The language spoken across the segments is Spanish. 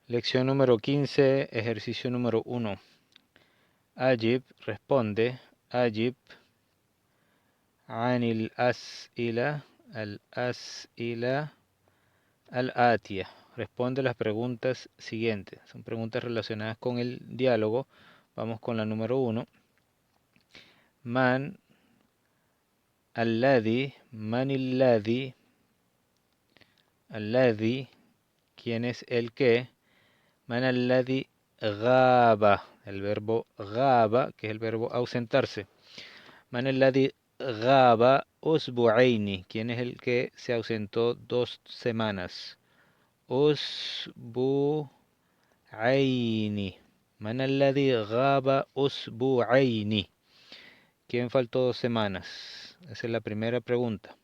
Lección número 15, ejercicio número 1. Ajib responde. Ajib anil as'ila al-atia. Responde las preguntas siguientes. Son preguntas relacionadas con el diálogo. Vamos con la número 1. Man alladhi, ¿quién es el que? Man alladhi gaba, el verbo gaba, que es el verbo ausentarse. Man alladhi gaba usbu'aini, ¿quién es el que se ausentó 2 semanas? Usbu'aini. Man alladhi gaba usbu'aini. ¿Quién faltó 2 semanas? Esa es la primera pregunta.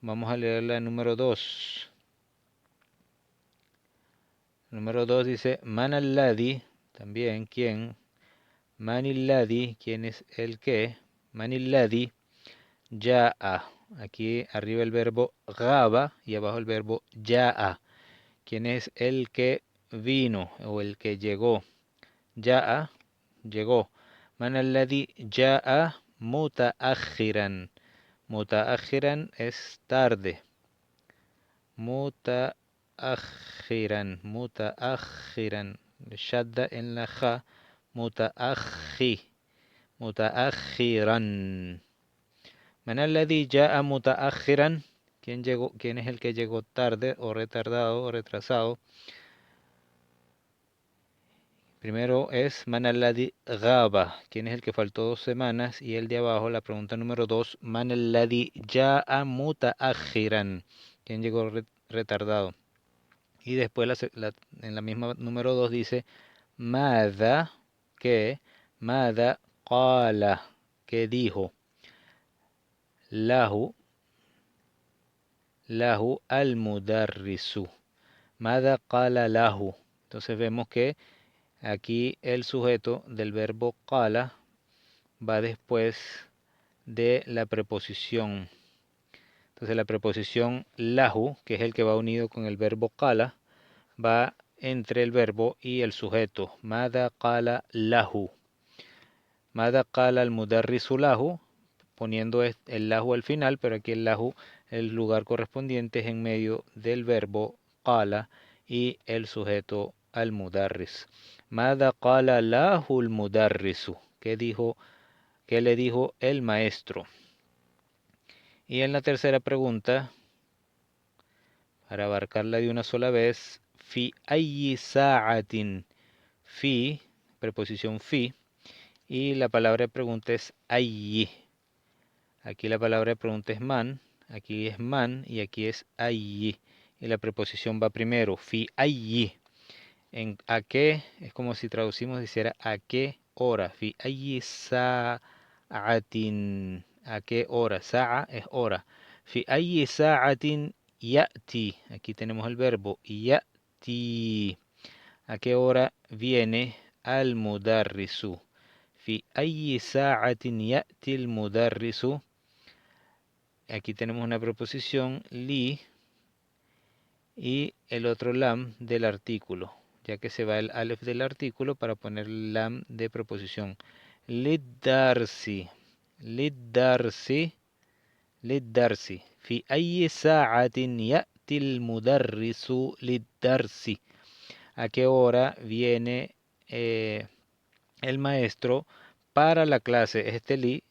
Vamos a leer la número 2. Número 2 dice, Man alladhi, también, ¿quién? Man alladhi, ¿quién es el que? Man alladhi ya'a. Aquí arriba el verbo gaba y abajo el verbo ya'a. ¿Quién es el que vino o el que llegó? Ya'a, llegó. Man alladhi ya'a mutaakhiran. Mutaakhiran es tarde. Mutaakhiran. Shadda en la ja. Mutaakhiran. Man alladhi ya'a mutaakhiran. ¿Quién es el que llegó tarde o retardado o retrasado? Primero es man alladhi gaba. ¿Quién es el que faltó 2 semanas? Y el de abajo, la pregunta número 2, man alladhi ya'a mutaakhiran. ¿Quién llegó retardado? Y después en la misma número 2 dice Mada, ¿qué? Mada qala, ¿qué dijo? Lahu al mudarrisu. Mada qala lahu. Entonces vemos que aquí el sujeto del verbo qala va después de la preposición. Entonces la preposición lahu, que es el que va unido con el verbo qala, va entre el verbo y el sujeto. Mada qala lahu. Mada qala al mudarrisu lahu, poniendo el lahu al final, pero aquí el lahu, el lugar correspondiente es en medio del verbo qala y el sujeto al mudarris. Mada qala lahu al mudarrisu. ¿Qué le dijo el maestro? Y en la tercera pregunta, para abarcarla de una sola vez, fi ayyi sa'atin. Fi, preposición fi, y la palabra de pregunta es ayyi. Aquí la palabra de pregunta es man, aquí es man y aquí es ayyi. Y la preposición va primero, fi ayyi. En a qué, es como si traducimos, dijera a qué hora. Fi ayyi sa'atin. ¿A qué hora? Sa'a es hora. Fi ayyi sa'atin ya'ti. Aquí tenemos el verbo ya'ti. ¿A qué hora viene al mudarrisu? Fi ayyi sa'atin ya'ti al mudarrisu. Aquí tenemos una preposición li y el otro lam del artículo, ya que se va el alef del artículo para poner el lam de preposición. Liddarsi. Fi ayyi sa'atin ya'ti al-mudarrisu liddarsi. ¿A qué hora viene el maestro para la clase? Este li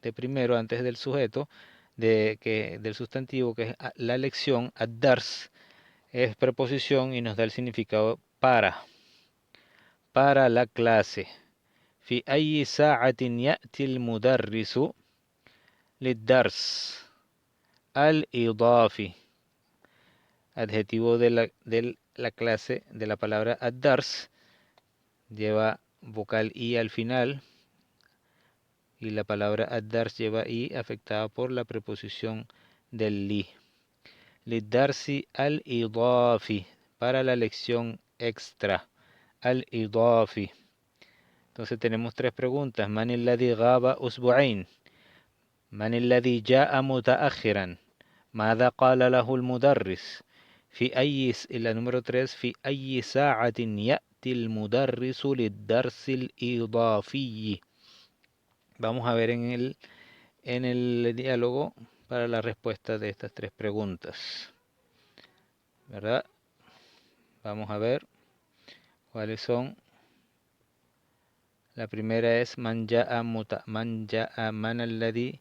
de primero antes del sujeto, del sustantivo, que es la lección, ad-dars, es preposición y nos da el significado para la clase. Fi ayyi sa'atin ya'ti al-mudarrisu lid-dars. Al-idafi, adjetivo de la clase, de la palabra ad-dars, lleva vocal i al final y la palabra ad-dars lleva i afectada por la preposición del li. Lid-darsi al-idafi, para la lección extra. Al-idafi. Entonces tenemos 3 preguntas. Man alladhi gaba usbu'ain? Man alladhi ja'a mutaakhiran? Mada qala lahu al-mudarris? y la número 3, في أي ساعة يأتي المدرس للدرس الإضافي. Vamos a ver en el diálogo para la respuesta de estas tres preguntas, ¿verdad? Vamos a ver cuáles son. La primera es man alladhi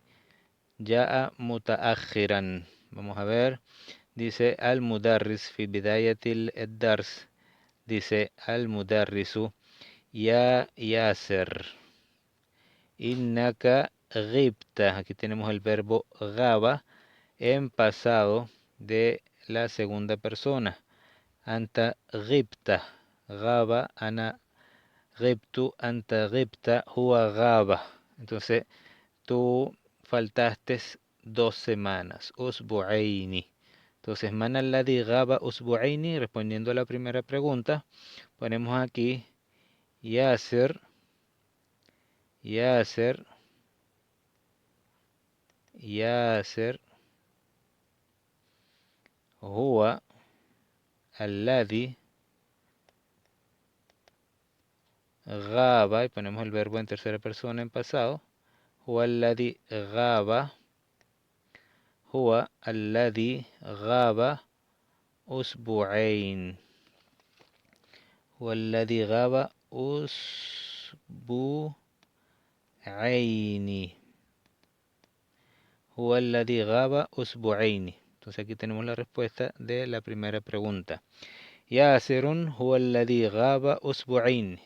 ja'a mutaakhiran. Vamos a ver. Dice al mudarris fi bidayatil dars. Dice al mudarrisu ya Yasser innaka ghibta. Aquí tenemos el verbo gaba en pasado de la segunda persona. Anta ghibta. Gaba ana ghibtu anta ghibta huwa gaba. Entonces tú faltaste 2 semanas. Usbu'aini. Entonces man alladhi gaba usbu'aini, respondiendo a la primera pregunta, ponemos aquí Yasser, Yasser, Yasser, huwa alladhi gaba, y ponemos el verbo en tercera persona en pasado, huwa alladhi gaba, huwa alladhi gaba usbu'ain, huwa alladhi gaba usbu'aini, huwa alladhi gaba usbu'aini. Entonces aquí tenemos la respuesta de la primera pregunta. Yasirun huwa alladhi gaba usbu'ain.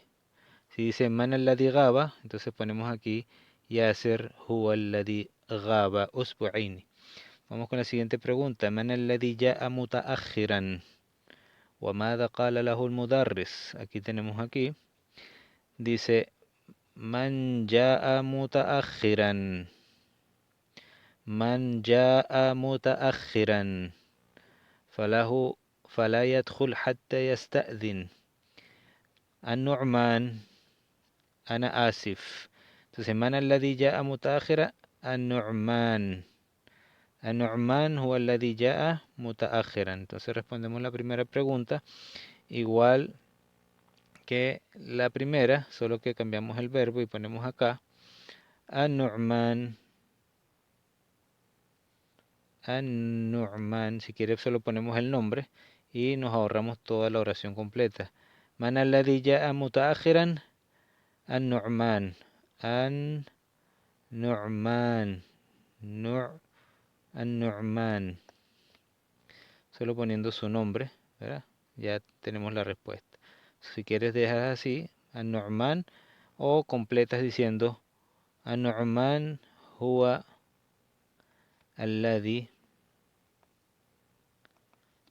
Si dice man alladhi gaba, entonces ponemos aquí Yasir huwa alladhi gaba usbu'ain. Vamos con la siguiente pregunta. Man alladhi ja'a mutaakhiran. Wa madha qala lahu al-mudarris. Aquí tenemos aquí. Dice man ja'a mutaakhiran. Man ja'a mutaakhiran. فله فلا يدخل حتى يستأذن. النعمان أنا آسف. Entonces من الذي جاء متأخرا النعمان. النعمان هو الذي جاء متأخرا. Entonces respondemos la primera pregunta igual que la primera, solo que cambiamos el verbo y ponemos acá النعمان. النعمان. Si quiere solo ponemos el nombre y nos ahorramos toda la oración completa. من الذي جاء متأخرا النعمان. النعمان. النعمان. Solo poniendo su nombre, ¿verdad? Ya tenemos la respuesta. Si quieres dejar así, النعمان, o completas diciendo النعمان هو الذي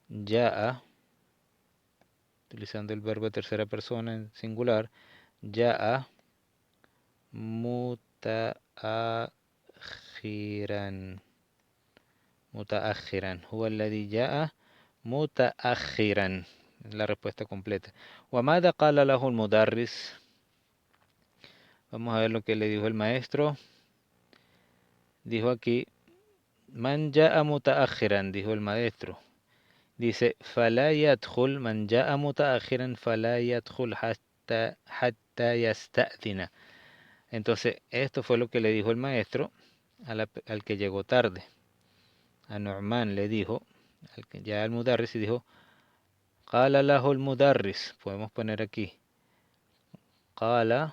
جاء, utilizando el verbo de tercera persona en singular, جاء متأخرا. متأخرا. هو الذي جاء متأخرا. La respuesta completa. وماذا قال له المدرس. Vamos a ver lo que le dijo el maestro. Dijo aquí من جاء متأخرا. Dijo el maestro. Dice فلا يدخل من جاء متأخرا فلا يدخل حتى يستأذن. Entonces esto fue lo que le dijo el maestro al que llegó tarde. A Nu'man le dijo, ya al mudarris, y dijo قال له المدرس. Podemos poner aquí قال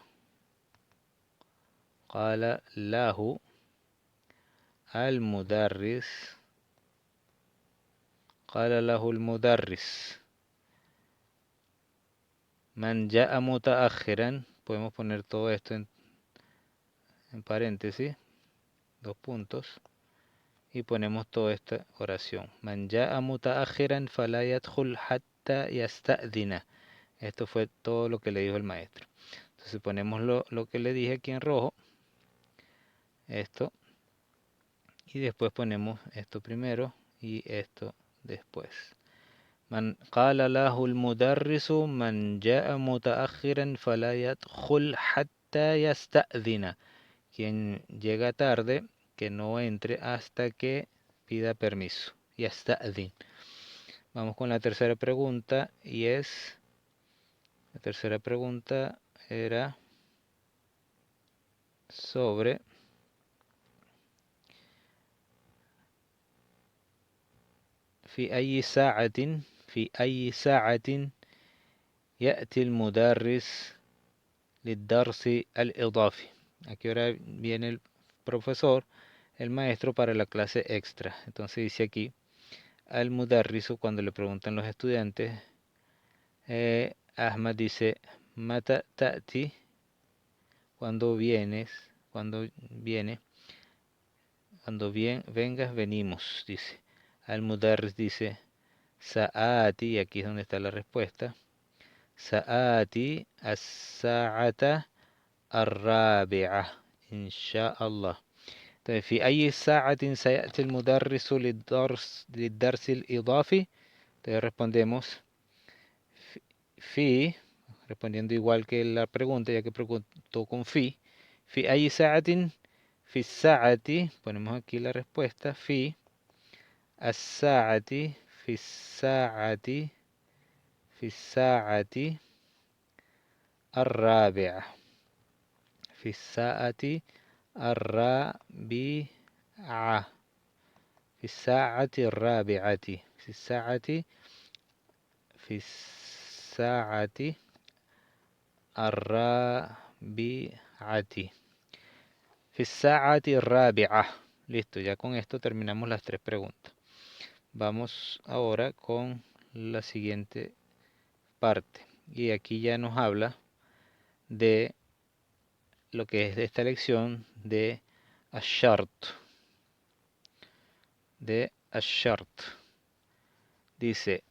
له المدرس. قال له المدرس من جاء متأخرا. Podemos poner todo esto en paréntesis, 2 puntos, y ponemos toda esta oración. من جاء متأخرا فلا يدخل حتى يستأذن. Esto fue todo lo que le dijo el maestro. Entonces ponemos lo que le dije aquí en rojo, esto, y después ponemos esto primero y esto después. من قال له المدرس من جاء متأخرا فلا يدخل حتى يستأذن. Quien llega tarde, que no entre hasta que pida permiso. يستأذن. Vamos con la tercera pregunta y la tercera pregunta era sobre في أي ساعة في أي ساعة يأتي المدرس للدرس الإضافي. ¿A qué hora viene el profesor, el maestro, para la clase extra? Entonces dice aquí, al mudarrisu, cuando le preguntan los estudiantes, Ahmad dice, Mata ta'ti, cuando vienes, cuando viene, vengas, venimos, dice. Al mudarris dice, Sa'ati, y aquí es donde está la respuesta. Sa'ati as-sa'ata ar-rabi'a, insha'Allah. طيب في أي ساعة سيأتي المدرس للدرس الإضافي. Entonces respondemos في, respondiendo igual que la pregunta, ya que preguntó con في أي ساعة, في الساعة, ponemos aquí la respuesta, في الساعة, في الساعة, في الساعة الرابعة, في الساعة الرابعة, في الساعة الرابعة, في الساعة في الساعة الرابعة, في الساعة الرابعة. Listo, ya con esto terminamos las tres preguntas. Vamos ahora con la siguiente parte. Y aquí ya nos habla de lo que es de esta lección de Ashart. De Ashart. Dice,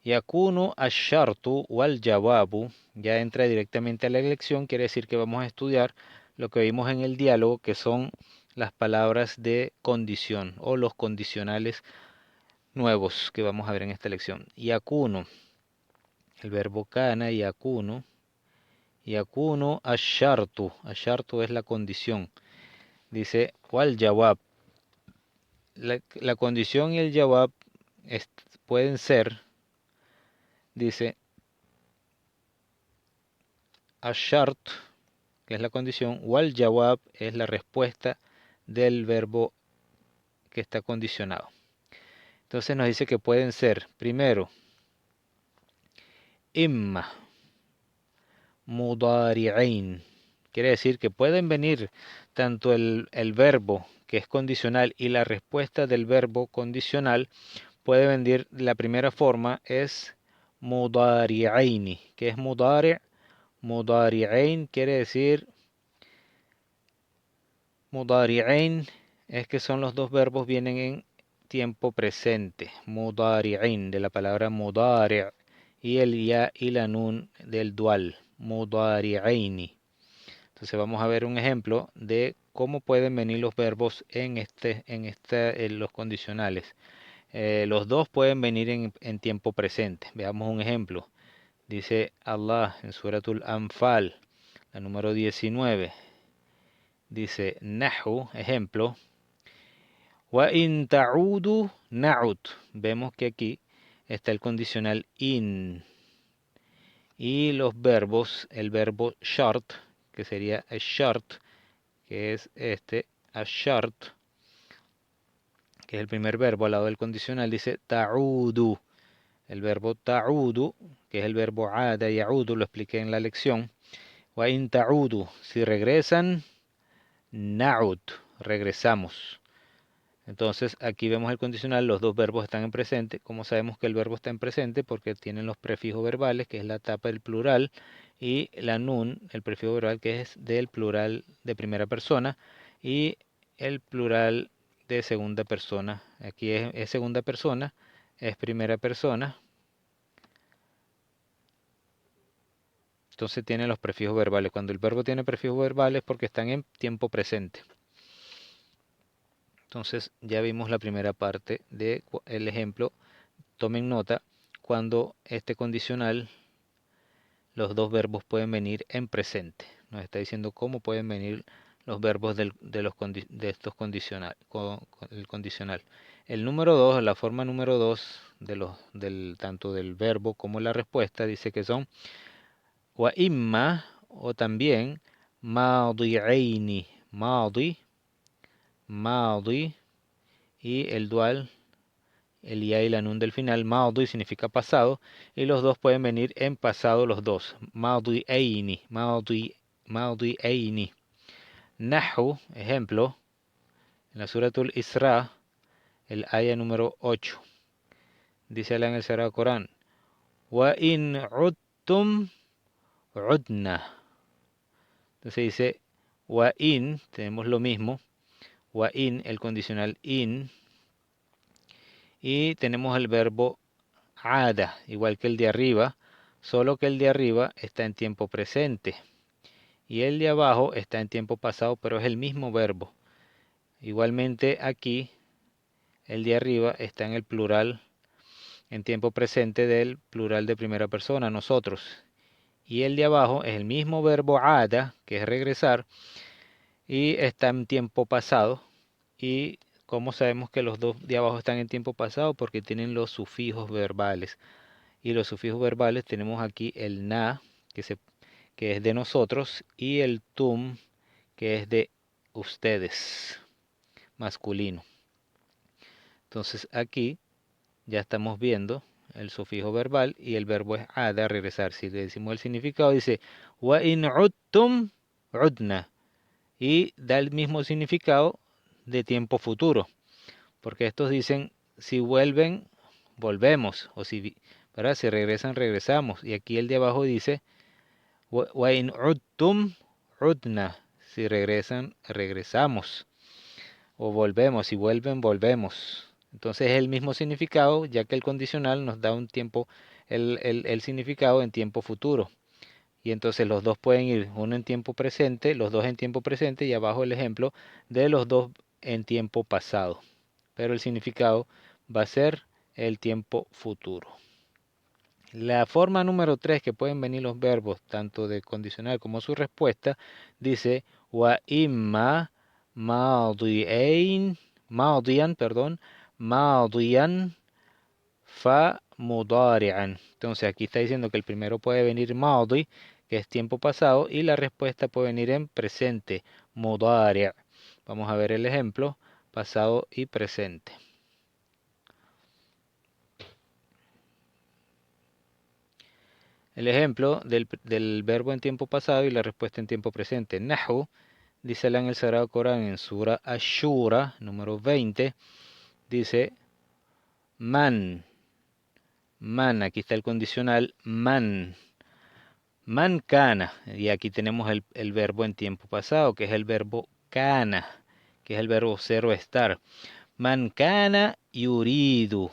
Yakunu ashartu wal jawabu, ya entra directamente a la lección, quiere decir que vamos a estudiar lo que vimos en el diálogo, que son las palabras de condición o los condicionales nuevos que vamos a ver en esta lección. Yakunu, el verbo kana, yakunu, yakunu ashartu, ashartu es la condición. Dice, wal jawab, la condición y el jawab pueden ser, dice, ashart, que es la condición, wal jawab es la respuesta del verbo que está condicionado. Entonces nos dice que pueden ser, primero, imma, mudari'ain. Quiere decir que pueden venir tanto el verbo que es condicional y la respuesta del verbo condicional puede venir. La primera forma es mudari'aini. ¿Qué es mudari'? Mudari'ain quiere decir, mudari'ain es que son los dos verbos vienen en tiempo presente. Mudari'ain, de la palabra mudari' y el ya y la nun del dual. Mudari'aini. Entonces vamos a ver un ejemplo de cómo pueden venir los verbos en los condicionales. Los dos pueden venir en tiempo presente. Veamos un ejemplo. Dice Allah en Suratul Anfal, la número 19. Dice Nahu, ejemplo. Wa in ta'udu na'ud. Vemos que aquí está el condicional in. Y los verbos, el verbo shart, que sería shart, que es ashart, que es el primer verbo al lado del condicional, dice ta'udu. El verbo ta'udu, que es el verbo ada y a'udu, lo expliqué en la lección. Wa in ta'udu, si regresan, na'ud, regresamos. Entonces aquí vemos el condicional, los dos verbos están en presente. ¿Cómo sabemos que el verbo está en presente? Porque tienen los prefijos verbales, que es la tapa del plural, y la nun, el prefijo verbal, que es del plural de primera persona, y el plural de segunda persona. Aquí es segunda persona, es primera persona. Entonces tiene los prefijos verbales. Cuando el verbo tiene prefijos verbales es porque están en tiempo presente. Entonces ya vimos la primera parte del ejemplo. Tomen nota, cuando este condicional, los dos verbos pueden venir en presente. Nos está diciendo cómo pueden venir los verbos de estos condicional, el condicional. El número 2, la forma número 2 tanto del verbo como la respuesta, dice que son wa imma o también madi'aini, madi, madi y el dual, el ya y la nun del final, madi significa pasado y los dos pueden venir en pasado los dos, madi'aini, madi'aini. Nahu, ejemplo, en la suratul Isra, el aya número 8. Dice Allah en el Sagrado Corán, wa in udtum udna. Entonces dice, wa in, tenemos lo mismo, wa in, el condicional in, y tenemos el verbo ada, igual que el de arriba, solo que el de arriba está en tiempo presente y el de abajo está en tiempo pasado, pero es el mismo verbo. Igualmente aquí, el de arriba está en el plural, en tiempo presente del plural de primera persona, nosotros. Y el de abajo es el mismo verbo ada, que es regresar, y está en tiempo pasado. Y como sabemos que los dos de abajo están en tiempo pasado porque tienen los sufijos verbales. Y los sufijos verbales tenemos aquí el na, que es de nosotros, y el tum, que es de ustedes, masculino. Entonces aquí ya estamos viendo el sufijo verbal y el verbo es ada, regresar. Si le decimos el significado, dice wa in udtum udna y da el mismo significado de tiempo futuro, porque estos dicen si vuelven, volvemos, o ¿verdad? Si regresan, regresamos. Y aquí el de abajo dice wa in udtum udna, si regresan, regresamos, o volvemos, si vuelven, volvemos. Entonces es el mismo significado, ya que el condicional nos da un tiempo, el significado en tiempo futuro. Y entonces los dos pueden ir, uno en tiempo presente, los dos en tiempo presente y abajo el ejemplo de los dos en tiempo pasado. Pero el significado va a ser el tiempo futuro. La forma número 3 que pueden venir los verbos, tanto de condicional como su respuesta, dice wa imma madiyan, perdón, madiyan fa mudari'an. Entonces aquí está diciendo que el primero puede venir madi, que es tiempo pasado, y la respuesta puede venir en presente, mudari'. Vamos a ver el ejemplo, pasado y presente. El ejemplo del verbo en tiempo pasado y la respuesta en tiempo presente. Nahu, dice en el Sagrado Corán en Sura Ash-Shura, número 20, dice man, man, aquí está el condicional man, man kana, y aquí tenemos el verbo en tiempo pasado, que es el verbo kana, que es el verbo ser o estar. Man kana yuridu,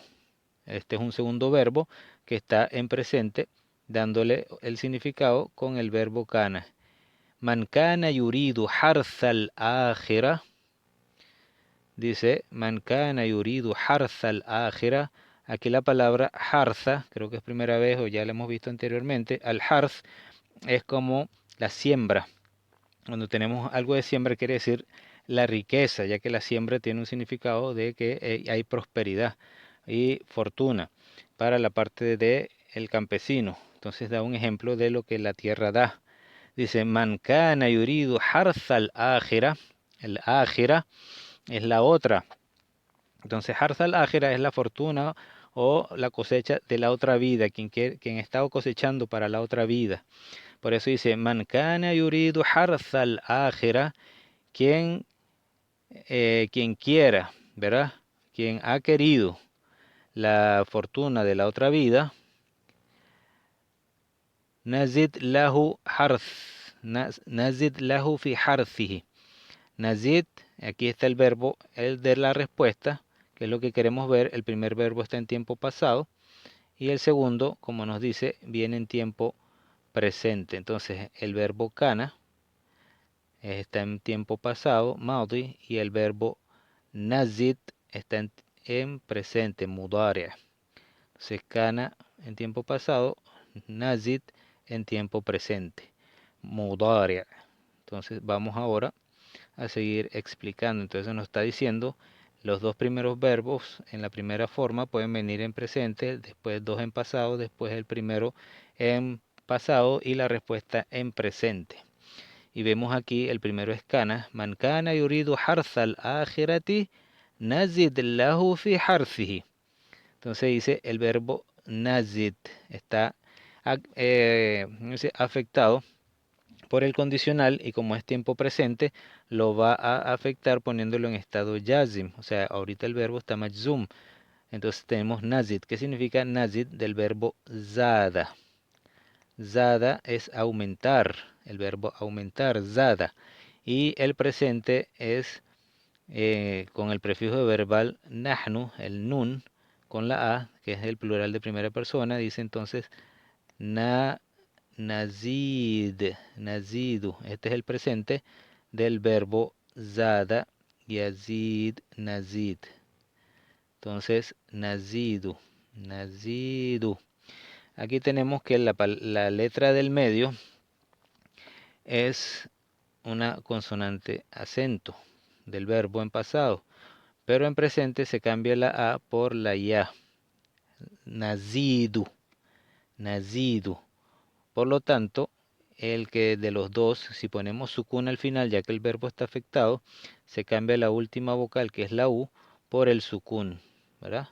este es un segundo verbo que está en presente, dándole el significado con el verbo kana. Man kana yuridu harzal akhira, dice, man kana yuridu harzal akhira. Aquí la palabra harza, creo que es primera vez o ya la hemos visto anteriormente, al harz es como la siembra. Cuando tenemos algo de siembra quiere decir la riqueza, ya que la siembra tiene un significado de que hay prosperidad y fortuna para la parte de el campesino. Entonces da un ejemplo de lo que la tierra da. Dice, man kana yuridu harzal akhira. El akhira es la otra. Entonces harzal akhira es la fortuna o la cosecha de la otra vida, quien está cosechando para la otra vida. Por eso dice, man kana yuridu harzal akhira, quien quiera, ¿verdad? Quien ha querido la fortuna de la otra vida, nazid lahu harth, nazid lahu fi harthihi. Nazid, aquí está el verbo, el de la respuesta, que es lo que queremos ver. El primer verbo está en tiempo pasado y el segundo, como nos dice, viene en tiempo presente. Entonces, el verbo kana está en tiempo pasado, maudi, y el verbo nazid está en presente, mudari'. Entonces, kana en tiempo pasado, nazid en tiempo presente, mudari'. Entonces, vamos ahora a seguir explicando. Entonces, nos está diciendo los dos primeros verbos en la primera forma pueden venir en presente, después dos en pasado, después el primero en pasado y la respuesta en presente. Y vemos aquí el primero es kana. Man kana yuridu harzal akhirati nazid lahu fi harzihi. Entonces dice el verbo nazid está afectado por el condicional y como es tiempo presente lo va a afectar poniéndolo en estado yazim. O sea, ahorita el verbo está majzum. Entonces tenemos nazid. ¿Qué significa nazid? Del verbo zada. Zada es aumentar. El verbo aumentar, zada. Y el presente es con el prefijo verbal nahnu, el nun, con la a, que es el plural de primera persona, dice entonces nazid, nazidu. Este es el presente del verbo zada, yazid, nazid. Entonces, nazidu, nazidu. Aquí tenemos que la letra del medio es una consonante acento del verbo en pasado, pero en presente se cambia la a por la ya. Nazidu, nazidu. Por lo tanto, el que de los dos, si ponemos sukun al final, ya que el verbo está afectado, se cambia la última vocal, que es la u, por el sukun, ¿verdad?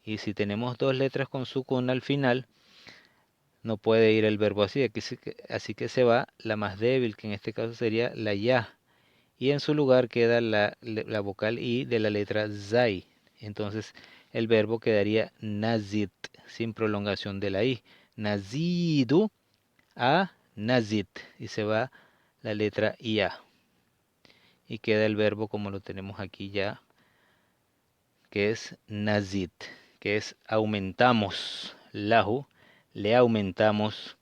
Y si tenemos dos letras con sukun al final, no puede ir el verbo así, así que se va la más débil, que en este caso sería la ya. Y en su lugar queda la vocal i de la letra zai. Entonces el verbo quedaría nazid, sin prolongación de la i. Nazidu a nazid. Y se va la letra ia. Y queda el verbo como lo tenemos aquí ya, que es nazid, que es aumentamos lahu, le aumentamos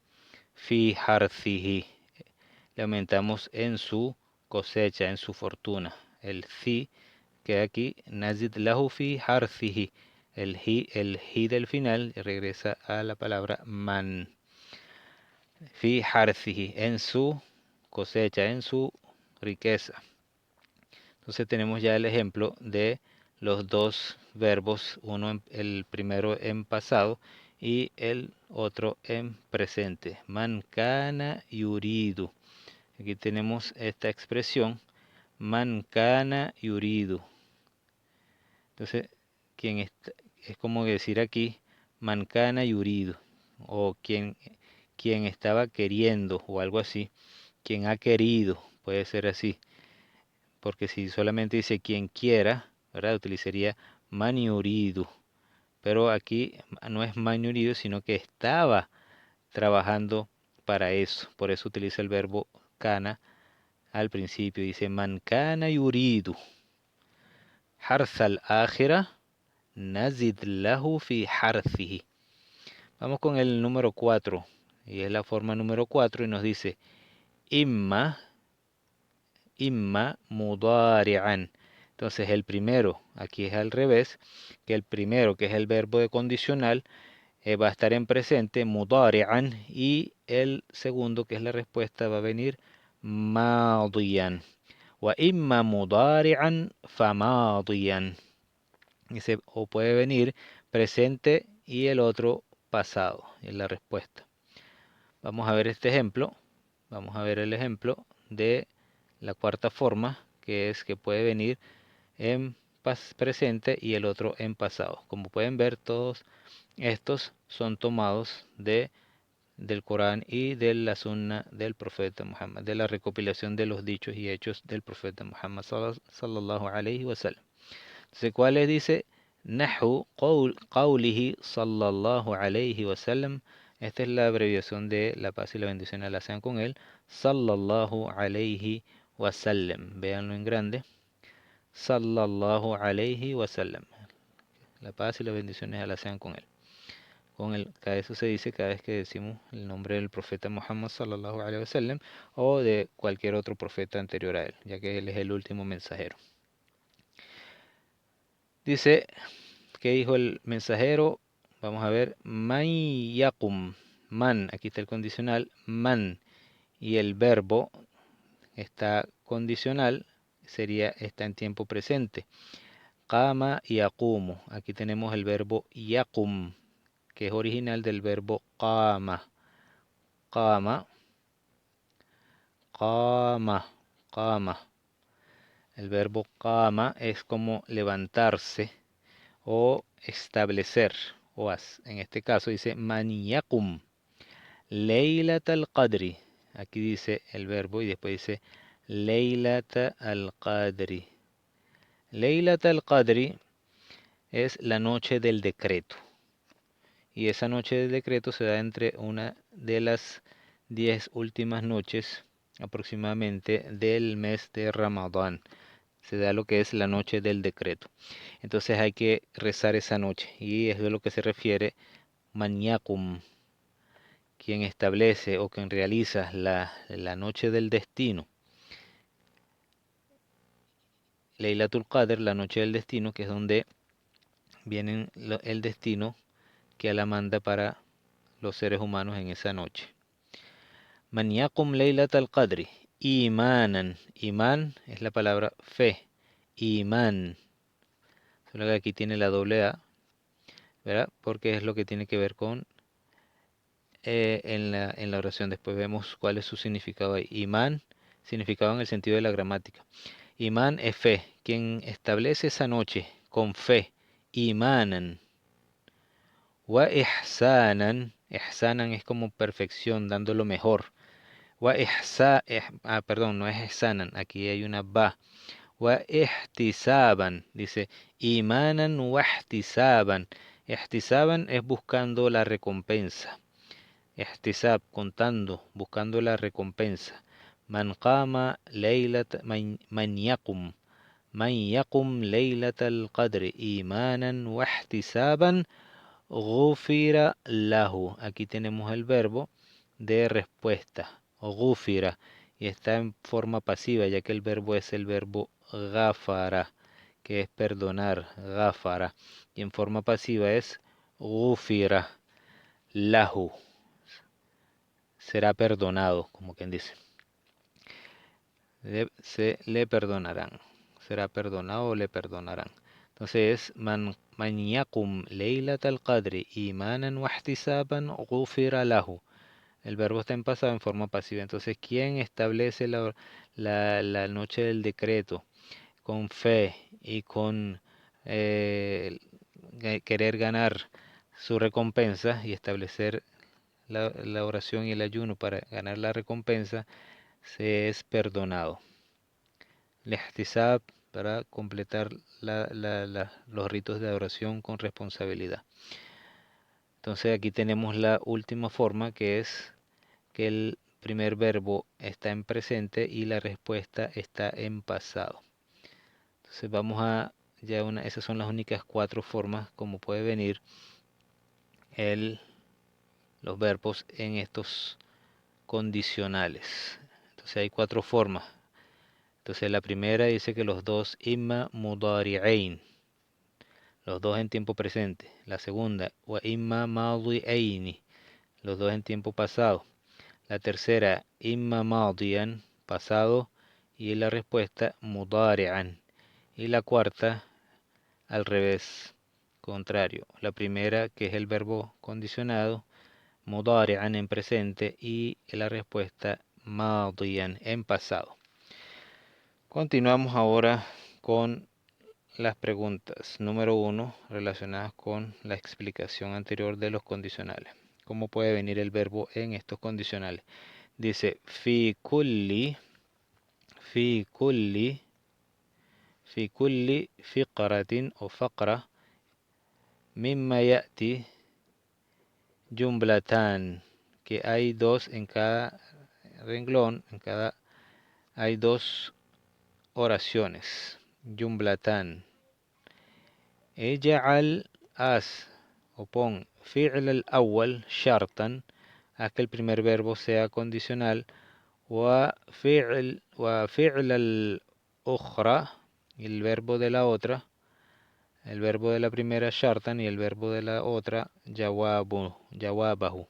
fi harfihi, le aumentamos en su cosecha, en su fortuna. El fi que aquí, nazid lahu fi harfihi, el hi del final regresa a la palabra man. Fi harfihi, en su cosecha, en su riqueza. Entonces tenemos ya el ejemplo de los dos verbos, el primero en pasado y el otro en presente. Man kana yuridu. Aquí tenemos esta expresión, man kana yuridu. Entonces, es como decir aquí, man kana yuridu, o quien estaba queriendo, o algo así, quien ha querido, puede ser así. Porque si solamente dice quien quiera, ¿verdad? Utilizaría man yuridu. Pero aquí no es man yuridu, sino que estaba trabajando para eso. Por eso utiliza el verbo kana al principio. Dice man kana yuridu harzal akhira nazid lahu fi harzihi. Vamos con el número 4. Y es la forma número 4 y nos dice imma mudari'an. Entonces el primero, aquí es al revés, que el primero, que es el verbo de condicional, va a estar en presente, mudari'an, y el segundo, que es la respuesta, va a venir madiyan. Wa imma mudari'an famadiyan. O puede venir presente y el otro pasado, es la respuesta. Vamos a ver este ejemplo. Vamos a ver el ejemplo de la cuarta forma, que es que puede venir en presente y el otro en pasado. Como pueden ver, todos estos son tomados del Corán y de la Sunna del profeta Muhammad, de la recopilación de los dichos y hechos del profeta Muhammad sallallahu alaihi wasallam. Entonces, ¿cuál les dice? Nahu qawlihi sallallahu alaihi wasallam. Esta es la abreviación de la paz y la bendición Allah sean con él. Sallallahu alaihi wasallam. Véanlo en grande. Sallallahu alaihi wasallam. La paz y las bendiciones Allah sean con él. Eso se dice cada vez que decimos el nombre del profeta Muhammad sallallahu alaihi wasallam o de cualquier otro profeta anterior a él, ya que él es el último mensajero. Dice, ¿qué dijo el mensajero? Vamos a ver, man yakum, man, aquí está el condicional, man, y el verbo está condicional, está en tiempo presente. Qama yaqumu. Aquí tenemos el verbo yaqum, que es original del verbo qama. Qama, qama, qama. El verbo qama es como levantarse o establecer. En este caso dice man yaqum Leilat al-Qadri. Aquí dice el verbo y después dice Leilat al-Qadri. Leilat al-Qadri es la noche del decreto. Y esa noche del decreto se da entre una de las 10 últimas noches aproximadamente del mes de Ramadán. Se da lo que es la noche del decreto. Entonces hay que rezar esa noche. Y es de lo que se refiere Maniakum, quien establece o quien realiza la noche del destino. Leilatul Qadr, la noche del destino, que es donde viene el destino que Allah manda para los seres humanos en esa noche. Man yaqum Leilatul Qadri imanan. Iman es la palabra fe. Iman. Solo que aquí tiene la doble A, ¿verdad? Porque es lo que tiene que ver con en la oración. Después vemos cuál es su significado ahí. Imán, significado en el sentido de la gramática. Imán es fe. Quien establece esa noche con fe. Imanan. Wa ihsanan. Ihsanan es como perfección, dando lo mejor. Perdón, no es ihsanan. Aquí hay una ba. Wa ihtisaban. Dice imanan wa ihtisaban. Ihtisaban es buscando la recompensa. Ihtisab, contando, buscando la recompensa. Man qama laylat man yaqum. Man yaqum laylatal qadri imanan wa ihtisaban ghufira lahu. Aquí tenemos el verbo de respuesta. Ghufira. Y está en forma pasiva, ya que el verbo es el verbo ghafara, que es perdonar. Ghafara. Y en forma pasiva es ghufira lahu. Será perdonado, como quien dice. Se le perdonarán. Será perdonado o le perdonarán. Entonces, man yaqum leilat al-qadri imanan wa ihtisaban ghufira lahu. El verbo está en pasado en forma pasiva. Entonces, ¿quién establece la noche del decreto con fe y con querer ganar su recompensa y establecer la oración y el ayuno para ganar la recompensa, se es perdonado? Al-ihtisab, para completar los ritos de adoración con responsabilidad. Entonces aquí tenemos la última forma, que es que el primer verbo está en presente y la respuesta está en pasado. Entonces esas son las únicas 4 formas como puede venir los verbos en estos condicionales. Entonces hay 4 formas. Entonces la primera dice que los dos imma mudari'ain, los dos en tiempo presente. La segunda, wa imma madi'aini, los dos en tiempo pasado. La tercera, imma madian, pasado, y la respuesta mudari'an. Y la cuarta, al revés, contrario. La primera, que es el verbo condicionado, mudari'an en presente, y la respuesta madian en pasado. Continuamos ahora con las preguntas. Número 1, relacionadas con la explicación anterior de los condicionales. ¿Cómo puede venir el verbo en estos condicionales? Dice, fi kulli fiqratin o faqra mimma ya'ti jumlatan, que hay dos en cada renglón, hay dos oraciones. Jumlatan. Ij'al, haz o pon fi'l al-awwal shartan, haz que el primer verbo sea condicional, fi'l al-ukhra, el verbo de la otra, el verbo de la primera shartan y el verbo de la otra jawabahu.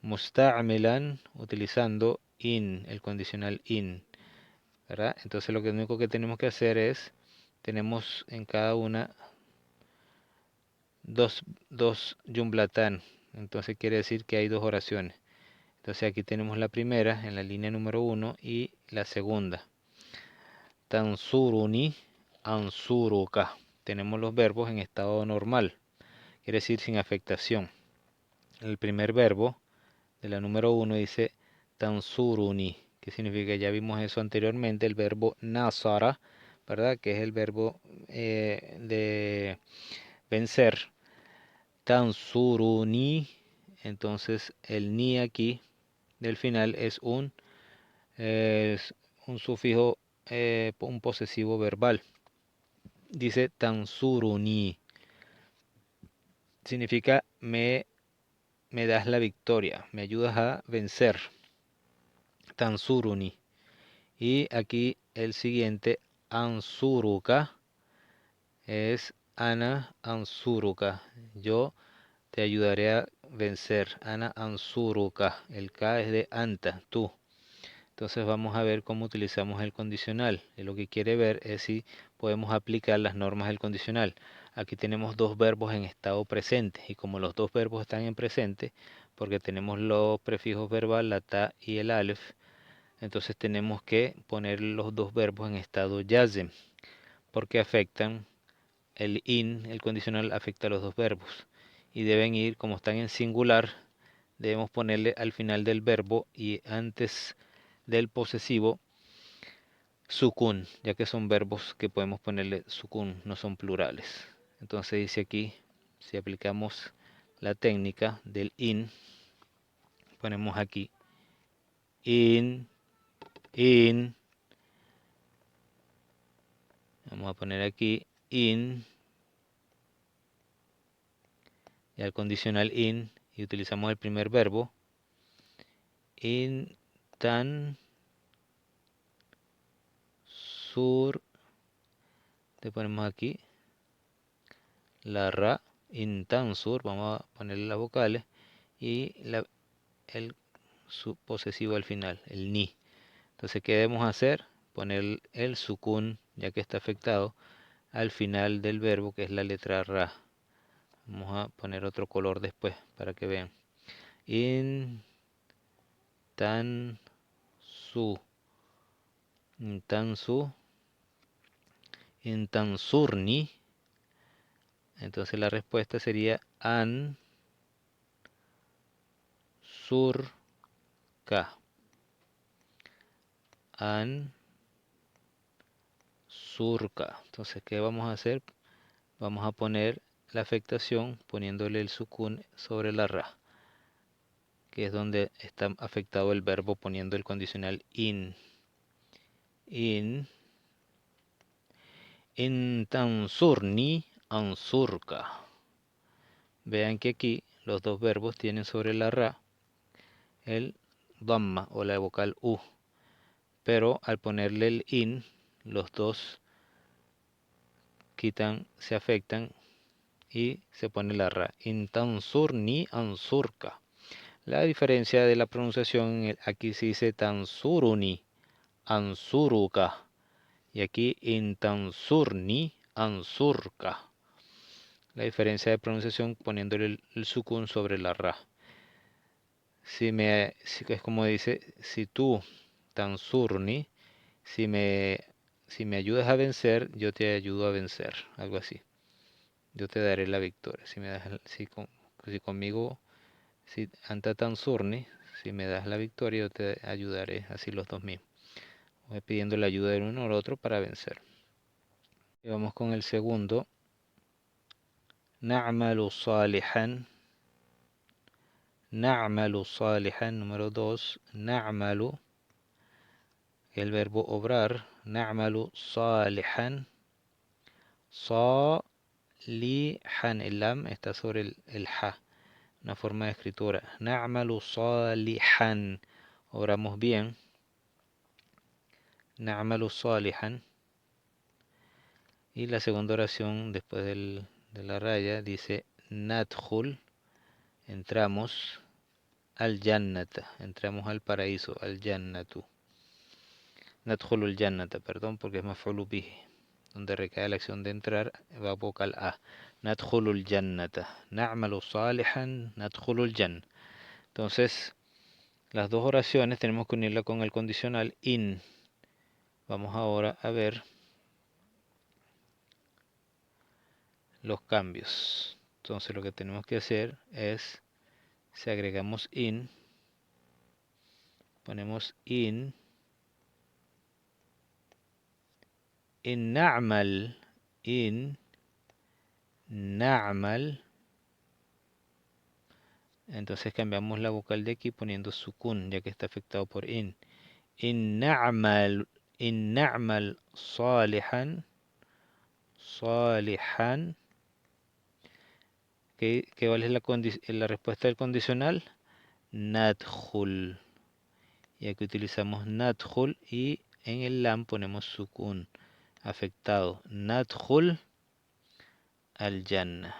Musta'milan, utilizando in, el condicional in. ¿verdad? Entonces lo único que tenemos que hacer es, tenemos en cada una dos jumlatán. Entonces quiere decir que hay dos oraciones. Entonces aquí tenemos la primera en la línea número uno y la segunda. Tansuruni, ansuruka. Tenemos los verbos en estado normal, quiere decir sin afectación. El primer verbo de la número uno dice tansuruni, que significa, ya vimos eso anteriormente, el verbo nasara, ¿verdad? Que es el verbo de vencer. Tansuruni, entonces el ni aquí del final es un sufijo, un posesivo verbal. Dice tansuruni, significa me das la victoria, me ayudas a vencer. Tansuruni. Y aquí el siguiente, ansuruka, es ana ansuruka. Yo te ayudaré a vencer. Ana ansuruka. El K es de anta, tú. Entonces vamos a ver cómo utilizamos el condicional. Y lo que quiere ver es si podemos aplicar las normas del condicional. Aquí tenemos dos verbos en estado presente. Y como los dos verbos están en presente, porque tenemos los prefijos verbal, la ta y el alef, entonces tenemos que poner los dos verbos en estado yazem, porque afectan el condicional afecta a los dos verbos. Y deben ir, como están en singular, debemos ponerle al final del verbo y antes del posesivo sukun, ya que son verbos que podemos ponerle sukun, no son plurales. Entonces dice aquí, si aplicamos la técnica del in, ponemos aquí in, in, vamos a poner aquí in, y al condicional in, y utilizamos el primer verbo, in tan sur, le ponemos aquí la ra, in tan sur, vamos a ponerle las vocales, y el su posesivo al final, el ni. Entonces, ¿qué debemos hacer? Poner el sukun, ya que está afectado, al final del verbo, que es la letra ra. Vamos a poner otro color después para que vean. In tan su, in tan su, in tan surni. Entonces la respuesta sería an surka. An surka. Entonces, ¿qué vamos a hacer? Vamos a poner la afectación poniéndole el sukun sobre la ra, que es donde está afectado el verbo, poniendo el condicional in. In. In tansurni ansurka. Vean que aquí los dos verbos tienen sobre la ra el dhamma o la vocal u, pero al ponerle el in, los dos quitan, se afectan y se pone la ra. In tansurni ansurka. La diferencia de la pronunciación, aquí se dice tansuruni, ansuruka. Y aquí in tansurni, ansurka. La diferencia de pronunciación poniéndole el sukun sobre la ra. Es como dice, si tú, tansurni, si me, si me ayudas a vencer, yo te ayudo a vencer. Algo así. Yo te daré la victoria. Si me das, si conmigo, si anta tansurni, si me das la victoria, yo te ayudaré. Así los dos mismos. Voy pidiendo la ayuda del uno al otro para vencer. Y vamos con el segundo. Na'malu salihan. Na'malu salihan, número 2. Na'malu, el verbo obrar. Na'malu salihan. Salihan, el lam está sobre el ha, una forma de escritura. Na'malu salihan, obramos bien. Na'malu salihan. Y la segunda oración después de la raya dice nadkhul, entramos al jannata, entramos al paraíso, al jannatu. Nadkhulul jannata, perdón, porque es maf'ulu bihi. Donde recae la acción de entrar, va vocal a. Nadkhulul jannata. Na'malu salihan, nadkhulul janna. Entonces, las dos oraciones tenemos que unirla con el condicional in. Vamos ahora a ver los cambios. Entonces lo que tenemos que hacer es, si agregamos in, ponemos in na'mal, in na'mal. Entonces cambiamos la vocal de aquí poniendo sukun, ya que está afectado por in. In na'mal salihan, salihan. ¿Cuál es la respuesta del condicional? Nadkhul. Y aquí utilizamos nadkhul y en el lam ponemos sukun, afectado. Nadkhul al jannah.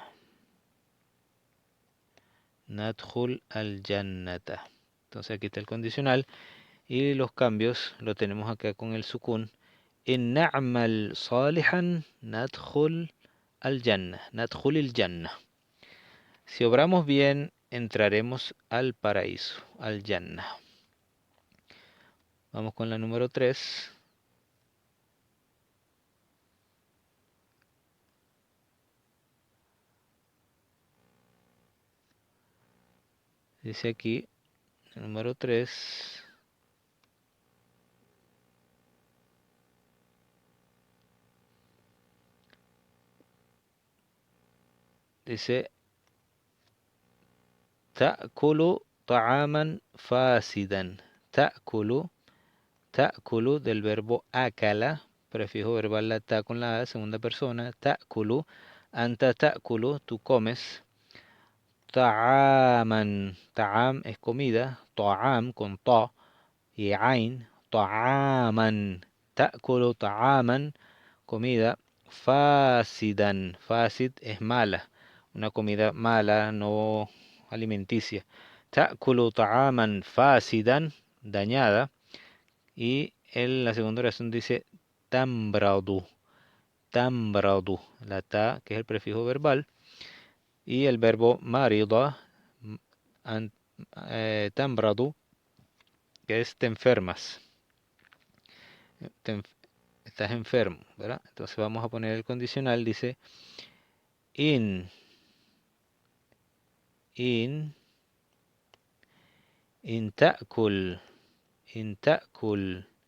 Nadkhul al jannata. Entonces aquí está el condicional y los cambios lo tenemos acá con el sukun. In na'mal salihan nadkhul al jannah. Nadkhul al jannah. Si obramos bien, entraremos al paraíso, al jannah. Vamos con la número 3. Dice aquí, el número 3. Dice, ta'kulu ta'aman fasidan. Ta'kulu del verbo akala, prefijo verbal la ta con la a, segunda persona. Ta'kulu, anta ta'kulu, tú comes. Ta'aman, ta'am es comida. Ta'am con ta y ain. Ta'aman, ta'kulu ta'aman, comida. Fasidan, fasid es mala, una comida mala, no alimenticia. Ta'kulu ta'aman fasidan, dañada. Y en la segunda oración dice tambradu, tambradu, la ta que es el prefijo verbal. Y el verbo marida, tambradu, que es te enfermas. Estás enfermo, ¿verdad? Entonces vamos a poner el condicional, dice in ta'kul,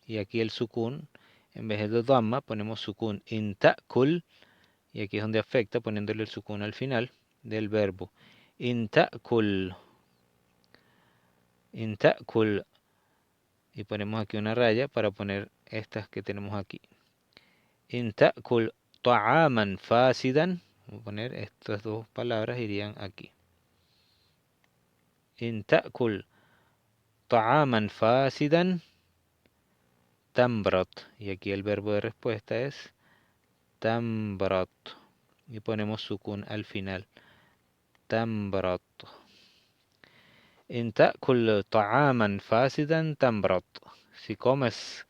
y aquí el sukun, en vez de dhamma ponemos sukun. In ta'kul, y aquí es donde afecta poniéndole el sukun al final del verbo. In ta'kul, y ponemos aquí una raya para poner estas que tenemos aquí. In ta'kul ta'aman fasidan, vamos a poner estas dos palabras, irían aquí. In ta'kul ta'aman fasidan tambrot, y aquí el verbo de respuesta es tambrot, y ponemos sukun al final. Tambrot. In ta'kul ta'aman fasidan tambrot. Si comes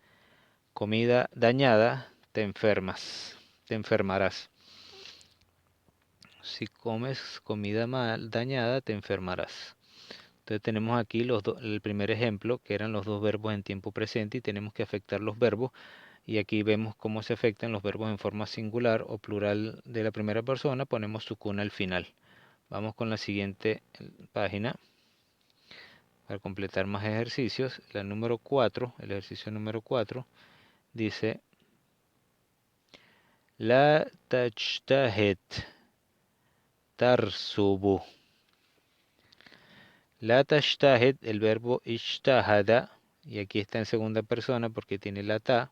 comida dañada, te enfermas, te enfermarás. Si comes comida dañada, te enfermarás. Entonces tenemos aquí el primer ejemplo, que eran los dos verbos en tiempo presente, y tenemos que afectar los verbos. Y aquí vemos cómo se afectan los verbos en forma singular o plural de la primera persona. Ponemos sukun al final. Vamos con la siguiente página para completar más ejercicios. La número 4, el ejercicio número 4, dice: La tajtahid tarsubu. La tajtahid, el verbo ijtahada, y aquí está en segunda persona porque tiene la ta.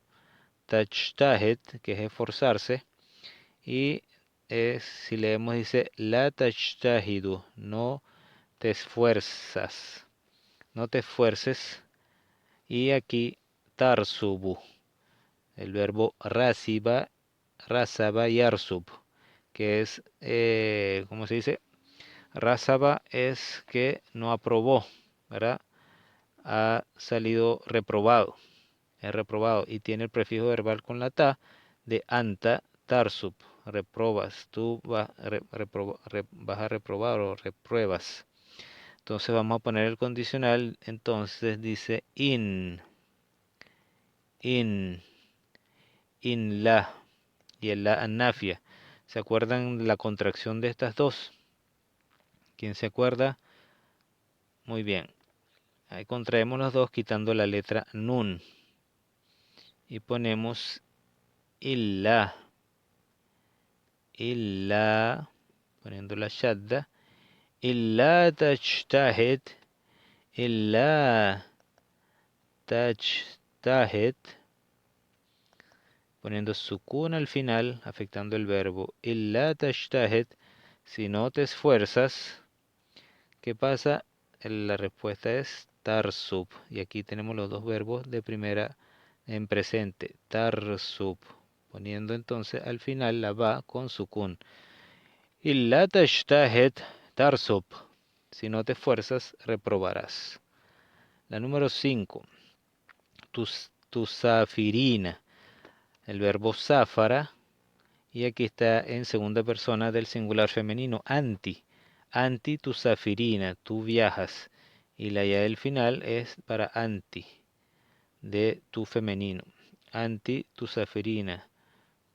Tajtahid, que es esforzarse, y si leemos dice la tajtahidu, no te esfuerzas, no te esfuerces. Y aquí tarsubu, el verbo rasaba yarsub, que es, ¿cómo se dice? Rasaba es que no aprobó, ¿verdad? Ha salido reprobado. es reprobado, y tiene el prefijo verbal con la ta de anta tarsub, reprobas, tú vas a reprobar o repruebas. Entonces vamos a poner el condicional, entonces dice in la, y el la anafia. ¿Se acuerdan la contracción de estas dos? ¿Quién se acuerda? Muy bien. Ahí contraemos los dos quitando la letra nun. Y ponemos illa, poniendo la shadda. Illa tajtahid, illa tajtahid, poniendo sukun al final, afectando el verbo. Illa tajtahid, si no te esfuerzas, ¿qué pasa? La respuesta es tarsub. Y aquí tenemos los dos verbos de primera en presente. Tarsub. Poniendo entonces al final la ba con sukun. Illa tajtahid tarsub. Si no te esfuerzas, reprobarás. La número 5. Tusafirina. El verbo zafara. Y aquí está en segunda persona del singular femenino. Anti. Anti tusafirina. Tú viajas. Y la ya del final es para anti. De tu femenino. Anti tusafirina.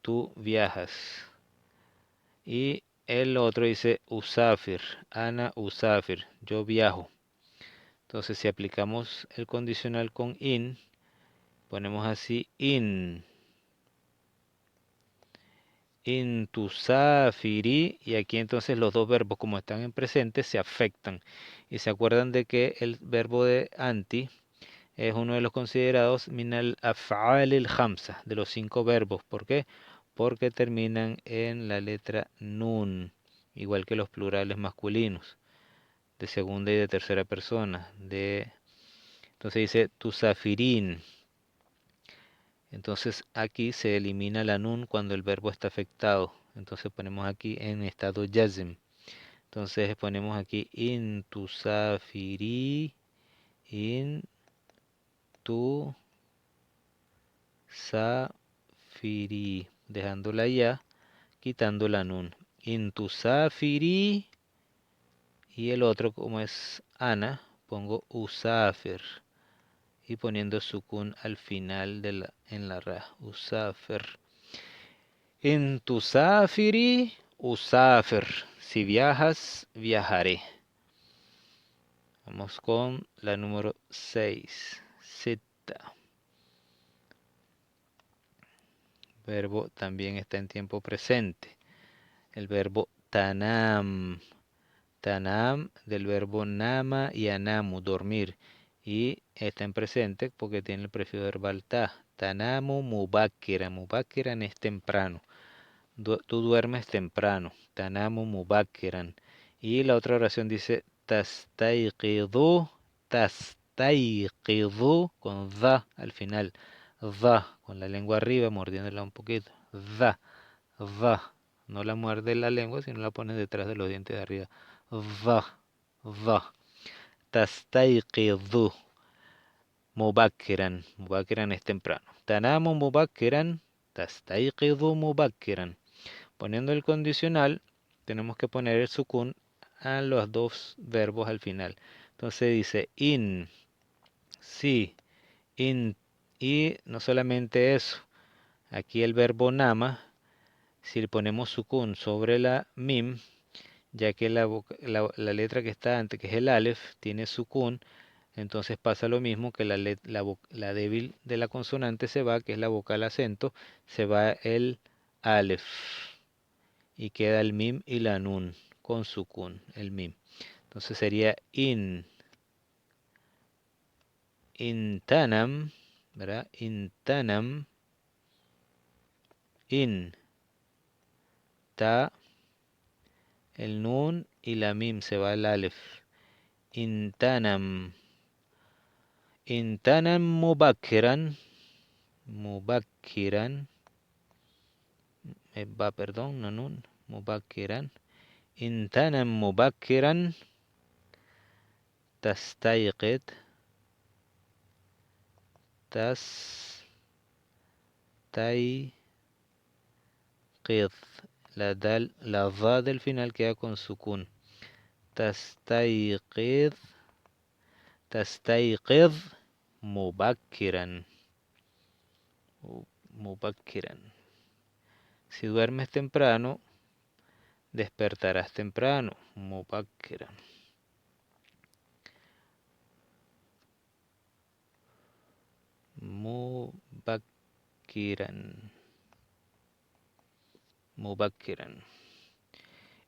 Tú viajas. Y el otro dice usafir. Ana usafir. Yo viajo. Entonces si aplicamos el condicional con in, ponemos así in tusafiri, y aquí entonces los dos verbos como están en presente se afectan. Y se acuerdan de que el verbo de anti es uno de los considerados minal af'al el hamsa, de los 5 verbos. ¿Por qué? Porque terminan en la letra nun, igual que los plurales masculinos, de segunda y de tercera persona. Entonces dice tusafirin. Entonces aquí se elimina la nun cuando el verbo está afectado. Entonces ponemos aquí en estado yazm. Entonces ponemos aquí in tusafiri, in tusafiri, dejando la ya, quitando la nun. In tusafiri, y el otro como es ana, pongo usafir. Y poniendo sukun al final en la ra, usafir. In tusafiri, usafir. Si viajas, viajaré. Vamos con la número 6. Sitta. Verbo también está en tiempo presente. El verbo tanam. Tanam del verbo nama y anamu, dormir. Y está en presente porque tiene el prefijo verbal ta. Tanamu mubakiran. Mubakiran es temprano. Tú duermes temprano. Tanamu mubakiran. Y la otra oración dice tastayqidu. Tastayqidu con da al final. Da con la lengua arriba, mordiéndola un poquito. Da. Da. No la muerde la lengua, sino la pones detrás de los dientes de arriba. Da. Da. Tastayqidu. Mubakiran. Mubakiran es temprano. Tanamu mubakiran. Tastayqidu mubakiran. Poniendo el condicional, tenemos que poner el sukun a los dos verbos al final. Entonces dice in, sí, in, y no solamente eso. Aquí el verbo nama, si le ponemos sukun sobre la mim, ya que la letra que está antes, que es el alef, tiene sukun, entonces pasa lo mismo que la débil de la consonante se va, que es la vocal acento, se va el alef. Y queda el mim y la nun con sukun, el mim. Entonces sería intanam, ¿verdad? Intanam, in, ta, el nun y la mim, se va el alef. Intanam, intanam mubakiran, mubakiran, va, perdón, no nun, mubakiran. Intanam mubakiran, tastayqid, tastayqid. La da del final queda con sukun. Tastayqid. Tastayqid mubakkiran. Mubakkiran. Si duermes temprano, despertarás temprano. Mubakkiran. Mubakkiran. Mubakkiran.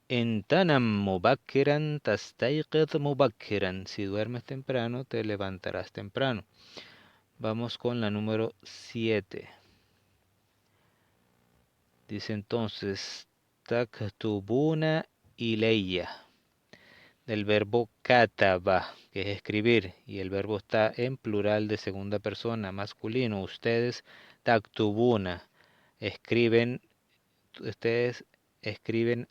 In tanam mubakkiran tastayqid mubakkiran. Si duermes temprano, te levantarás temprano. Vamos con la número 7. Dice entonces, taktubuna ilayya. Del verbo kataba, que es escribir, y el verbo está en plural de segunda persona, masculino. Ustedes taktubuna, escriben, ustedes escriben,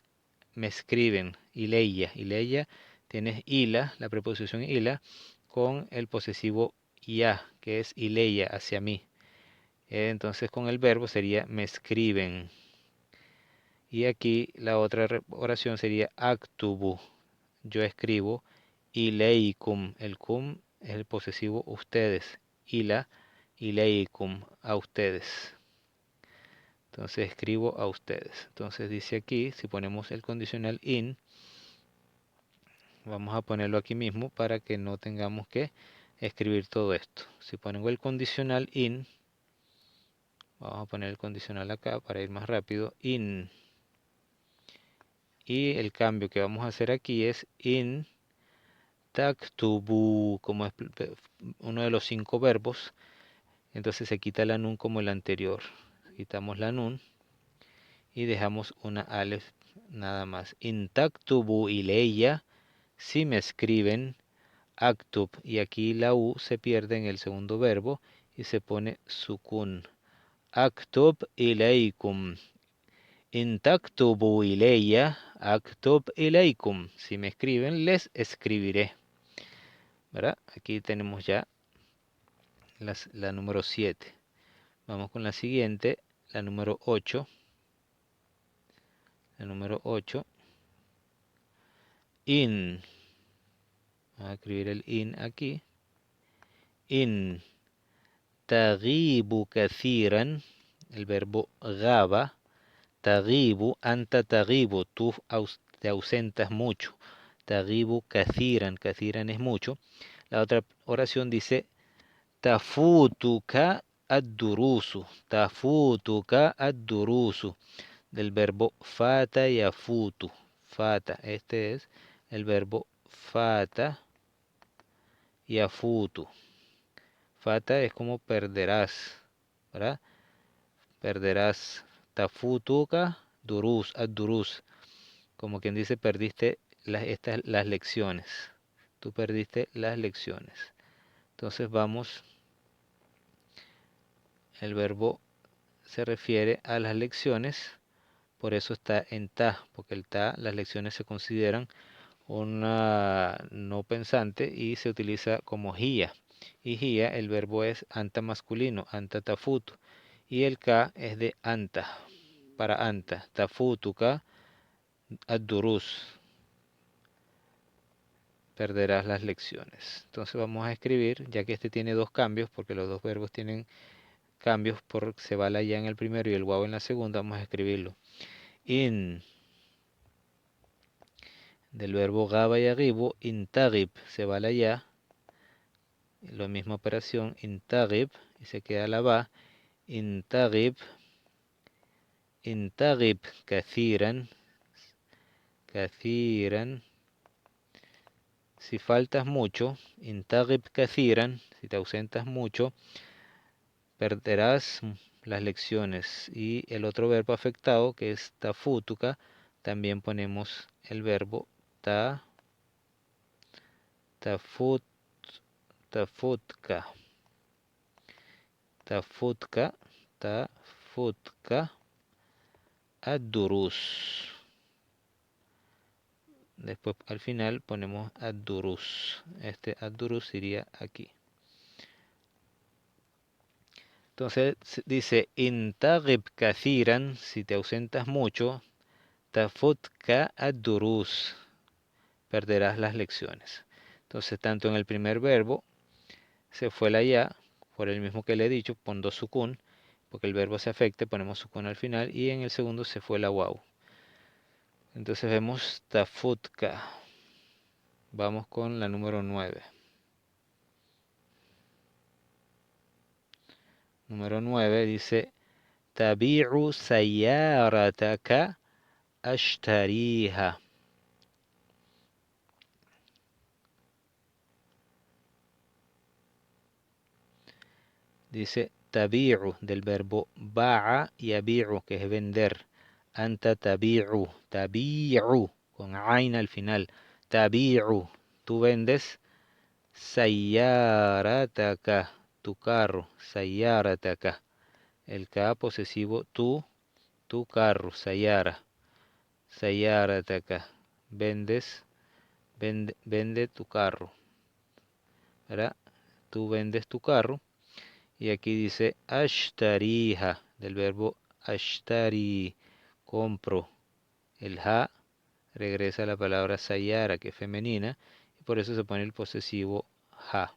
me escriben, ilayya. Ilayya tienes ila, la preposición ila, con el posesivo ya, que es ilayya, hacia mí. Entonces con el verbo sería me escriben. Y aquí la otra oración sería aktubu. Yo escribo ileikum. El kum es el posesivo ustedes. Ila, ileikum, a ustedes. Entonces escribo a ustedes. Entonces dice aquí, si ponemos el condicional in, vamos a ponerlo aquí mismo para que no tengamos que escribir todo esto. Si pongo el condicional in, vamos a poner el condicional acá para ir más rápido. In. Y el cambio que vamos a hacer aquí es in taktubu, como es uno de los 5 verbos. Entonces se quita la nun como el anterior. Quitamos la nun y dejamos una alef nada más. In taktubu ileya, si me escriben, aktub. Y aquí la u se pierde en el segundo verbo y se pone sukun. Aktub ileikum. In taktubu ileya, aktub ileikum. Si me escriben, les escribiré. ¿Verdad? Aquí tenemos ya la número 7. Vamos con la siguiente, la número 8. La número 8. In. Vamos a escribir el in aquí. In taghibu kathiran. El verbo gaba. Taghibu, anta taghibu. Tú te ausentas mucho. Taghibu kathiran. Kathiran es mucho. La otra oración dice tafutuka ad-durusu. Tafutuka ad-durusu. Del verbo fata yafutu. Fata, este es el verbo fata yafutu. Fata es como perderás, ¿verdad? Perderás. Tafutuka durus, ad-durus. Como quien dice, perdiste las lecciones. Tú perdiste las lecciones. Entonces vamos, el verbo se refiere a las lecciones, por eso está en ta, porque el ta, las lecciones se consideran una no pensante y se utiliza como hia. Y hia, el verbo es anta masculino, anta tafutu. Y el ka es de anta, para anta. Tafutuka ad-durus. Perderás las lecciones. Entonces vamos a escribir, ya que este tiene dos cambios, porque los dos verbos tienen cambios por se va la ya en el primero y el waw en la segunda, vamos a escribirlo. In, del verbo gaba y agibu, intagib, se va la ya, la misma operación, intagib, y se queda la ba, intagib, intagib kathiran, kathiran, si faltas mucho, intagib kathiran, si te ausentas mucho, perderás las lecciones. Y el otro verbo afectado, que es tafutuka, también ponemos el verbo ta, tafut, tafutka, tafutka, tafutka, ad-durus. Después al final ponemos ad-durus. Este ad-durus iría aquí. Entonces dice, intagib kathiran, si te ausentas mucho, tafutka ad-durus, perderás las lecciones. Entonces, tanto en el primer verbo se fue la ya, por el mismo que le he dicho, pon dos sukun, porque el verbo se afecte, ponemos sukun al final, y en el segundo se fue la waw. Entonces vemos tafutka. Vamos con la número 9. Número 9 dice, tabi'u sayyarataka ashtariha. Dice tabi'u del verbo ba'a yabi'u, que es vender. Anta tabi'u, tabi'u, con ain al final. Tabi'u, tú vendes sayyarataka, tu carro, sayyarataka. El ka posesivo tú, tu carro, sayyara. Sayyarataka. Vendes, vende tu carro, ¿verdad? Tú vendes tu carro. Y aquí dice ashtariha, del verbo ashtari, compro. El ha regresa a la palabra sayara, que es femenina, y por eso se pone el posesivo ha,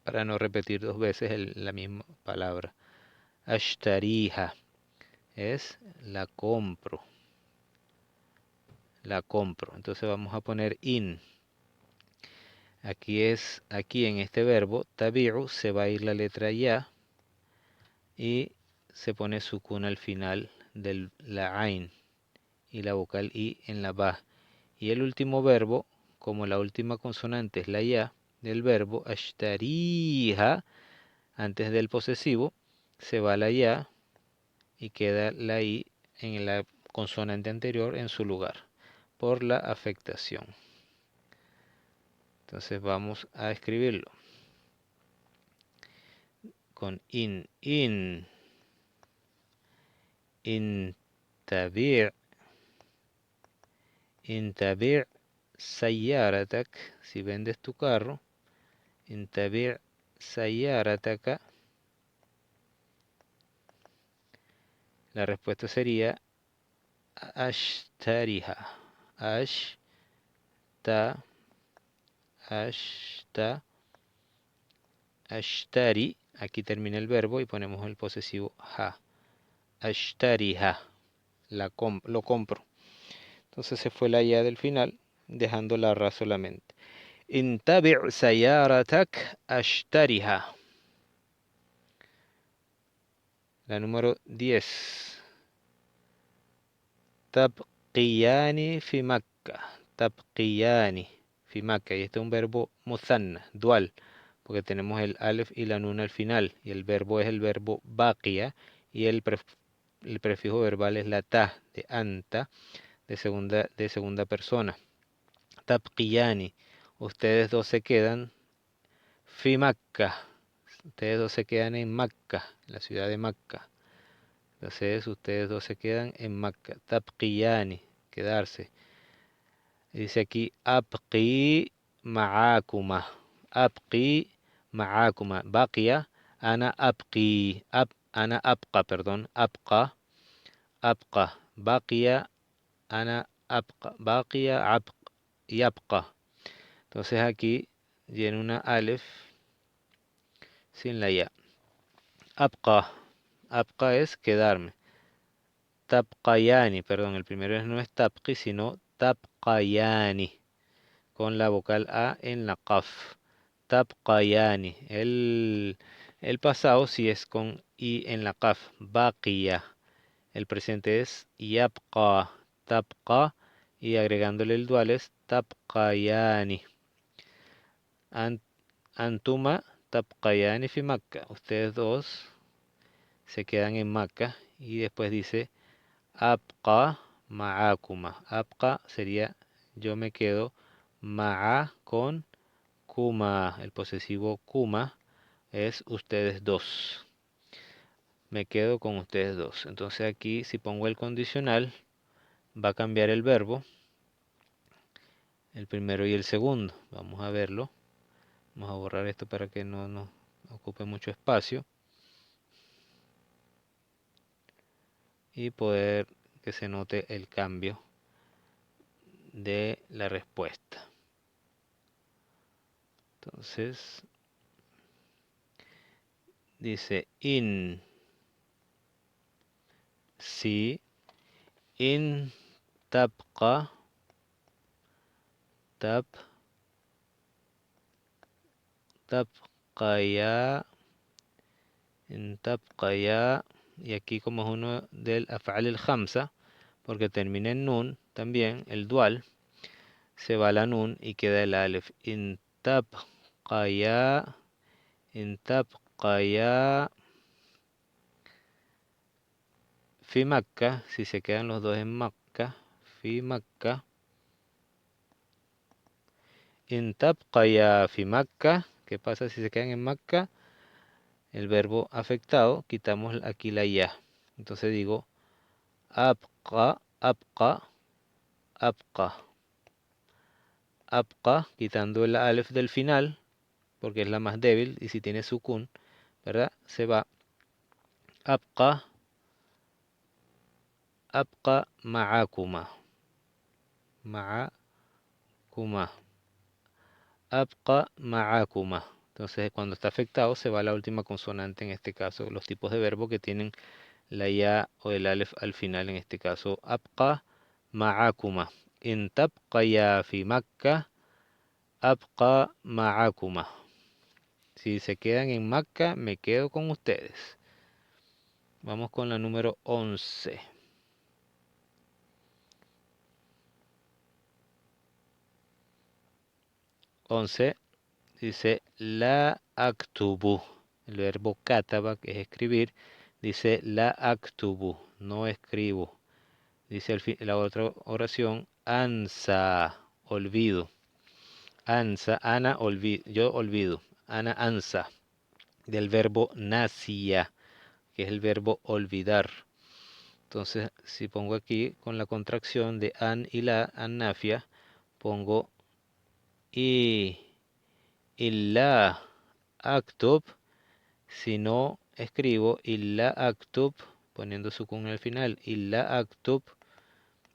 para no repetir dos veces la misma palabra. Ashtariha es la compro, la compro. Entonces vamos a poner in. Aquí en este verbo, tabi'u, se va a ir la letra ya y se pone sukun al final de la ain y la vocal i en la ba. Y el último verbo, como la última consonante es la ya del verbo, ashtariha, antes del posesivo, se va la ya y queda la i en la consonante anterior en su lugar, por la afectación. Entonces vamos a escribirlo con in tabi' sayyaratak, si vendes tu carro, tabi' sayyarataka, la respuesta sería ashtariha. Ashta, ashta, ashtari. Aquí termina el verbo y ponemos el posesivo ha. Ashtariha. Lo compro. Entonces se fue la ya del final, dejando la ra solamente. Intabi' sayaratak ashtariha. La número 10. Tabqiyani fi Makkah. Tabqiyani fi Makkah. Y este es un verbo muzanna, dual, porque tenemos el alef y la nun al final. Y el verbo es el verbo baqiya. Y el prefijo verbal es la ta, de anta, de segunda persona. Tabqiyani. Ustedes dos se quedan fi Makkah. Ustedes dos se quedan en Makkah, la ciudad de Makkah. Entonces ustedes dos se quedan en Makkah. Tabqiyani, quedarse. Dice aquí, abqi ma'akuma. Abqi ma'akuma. Baqiya, ana abqi. Ana abqa, perdón. Abqa, abqa. Baqiya, ana abqa. Baqiya, yabqa. Entonces aquí viene una alef sin la ya. Abqa. Abqa es quedarme. Tabqayani, perdón, el primero no es tabqi, sino tabqayani, con la vocal A en la qaf. Tabqayani. El pasado sí es con I en la qaf. Baqiya. El presente es yabqa. Tabqa. Y agregándole el dual es tabqayani. Antuma tabqayani fi Makkah. Ustedes dos se quedan en Makkah. Y después dice abqa ma'akuma. Abqa sería yo me quedo. Ma'a con kuma. El posesivo kuma es ustedes dos. Me quedo con ustedes dos. Entonces aquí si pongo el condicional va a cambiar el verbo. El primero y el segundo. Vamos a verlo. Vamos a borrar esto para que no nos ocupe mucho espacio. y poder que se note el cambio de la respuesta. Entonces, dice in, si, in tabqa, tabqaya, in tabqaya, y aquí como es uno del af'al el khamsa, porque termina en nun, también el dual, se va la nun y queda el alef. In tabqaya, fi Makkah, si se quedan los dos en Makkah, fi Makkah. In tabqaya fi Makkah, ¿qué pasa si se quedan en Makkah? El verbo afectado, quitamos aquí la ya. Entonces digo abqa, abqa, quitando el alef del final, porque es la más débil, y si tiene sukun, ¿verdad? Se va abqa, ma'akuma, abqa ma'akuma. Entonces, cuando está afectado, se va la última consonante, en este caso, los tipos de verbo que tienen la ya o el alef al final, en este caso, abqa ma'akuma. In tabqaya fi Makkah, abqa ma'akuma. Si se quedan en Makkah, me quedo con ustedes. Vamos con la número 11. 11 dice la aktubu. El verbo kataba, que es escribir, dice la aktubu, no escribo. Dice la otra oración, ansa, olvido. Ansa, ana, olvido, yo olvido. Ana ansa, del verbo nasia, que es el verbo olvidar. Entonces, si pongo aquí con la contracción de an y la annafia, pongo y illa aktub. Si no escribo illa aktub, poniendo sukun al final, illa aktub,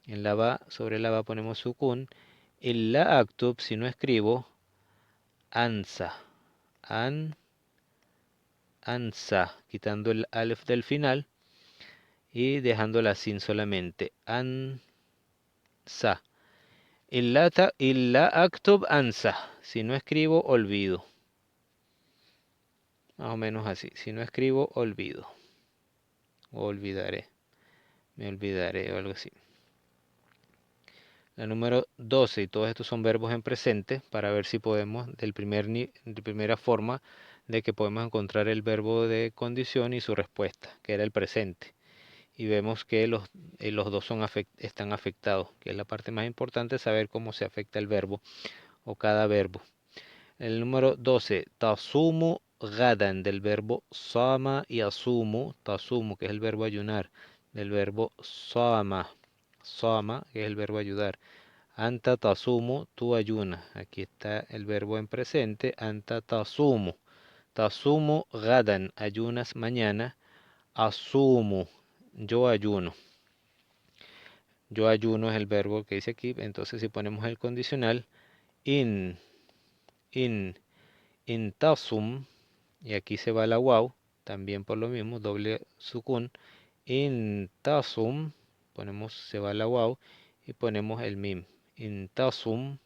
en la ba, sobre la ba ponemos sukun. Illa aktub, si no escribo, ansa, ansa, quitando el alef del final y dejándola sin solamente, ansa. Illa aktub ansa, si no escribo, olvido. Más o menos así, si no escribo, olvido. O olvidaré, me olvidaré o algo así. La número 12, y todos estos son verbos en presente, para ver si podemos, de primera forma, de que podemos encontrar el verbo de condición y su respuesta, que era el presente. Y vemos que los dos están afectados, que es la parte más importante, saber cómo se afecta el verbo o cada verbo. El número 12, tasumu gadan, del verbo sama y asumu, tasumu, que es el verbo ayunar, del verbo sama, que es el verbo ayudar. Anta tasumu, tú ayunas. Aquí está el verbo en presente, anta tasumu. Tasumu gadan, ayunas mañana. Asumu, yo ayuno. Yo ayuno es el verbo que dice aquí. Entonces si ponemos el condicional, in, intasum, y aquí se va la waw, también por lo mismo, doble sukun. Intasum, se va la waw y ponemos el mim. Intasum,